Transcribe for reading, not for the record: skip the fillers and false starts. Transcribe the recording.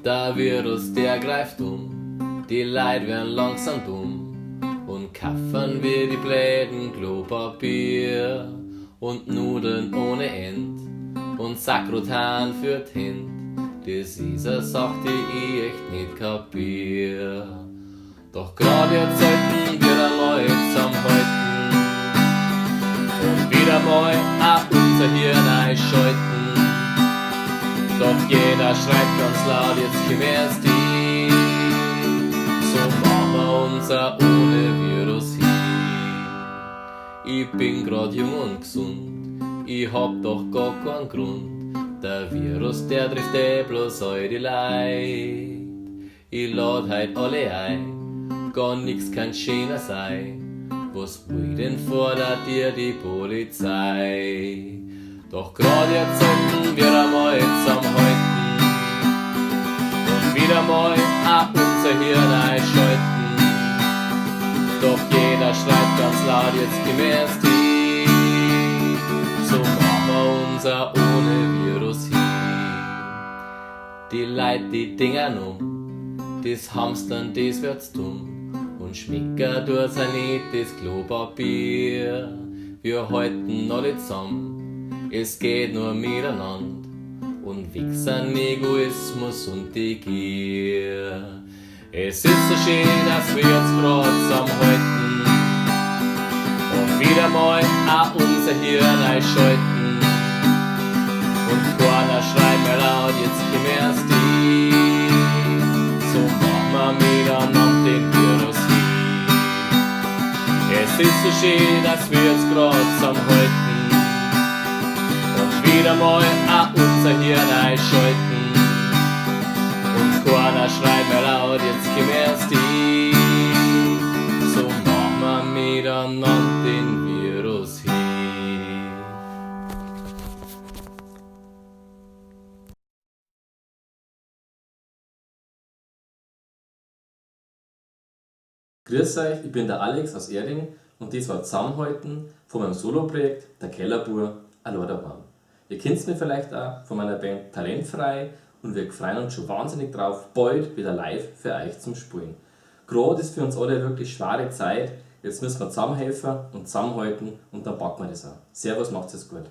Der Virus, der greift die Leid werden langsam dumm und kaffern wir die Bläden Klopapier und Nudeln ohne End und Sakrotan führt hin. Das ist eine Sache, die ich echt nicht kapier. Doch grad jetzt sollten wir einmal zusammenhalten und wieder mal auch unser Hirn einschalten. Doch jeder schreit ganz laut, jetzt komm erst die. So machen wir unser ohne Virus hin. Ich bin grad jung und gesund, ich hab doch gar keinen Grund. Der Virus, der trifft bloß all die Leid. Ich lad heut alle ein, gar nix kann schöner sein. Was will denn fordert dir die Polizei? Doch grad jetzt sollten wir einmal zusammenhalten und wieder mal auch unser Hirn einschalten. Doch jeder schreit ganz laut, jetzt komm erst hin. So machen wir unser ohne Virus hin. Die Leute, die dingern das Hamstern, das wird's dumm. Und schmecker tut's auch nicht das Klopapier. Wir halten alle zusammen, es geht nur miteinander. Und Wichsern, Egoismus und die Gier. Es ist so schön, dass wir uns grad zusammenhalten und wieder mal auch unser Hirn einschalten. Und keiner schreit mehr laut, jetzt komm erst die. So machen wir miteinander den Virus hin. Es ist so schön, dass wir uns grad zusammenhalten und wieder mal auch unser Hirn einschalten. Und keiner schreit mehr laut, jetzt komm erst die. So machen wir miteinander den Virus hin. Grüß euch, ich bin der Alex aus Erding und das war Zusammenhalten von meinem Soloprojekt Der Kellerbur ein Lordermann. Ihr kennt mich vielleicht auch von meiner Band Talentfrei und wir freuen uns schon wahnsinnig drauf, bald wieder live für euch zum Spielen. Gerade ist für uns alle eine wirklich schwere Zeit, jetzt müssen wir zusammenhelfen und zusammenhalten und dann packen wir das auch. Servus, macht's es gut.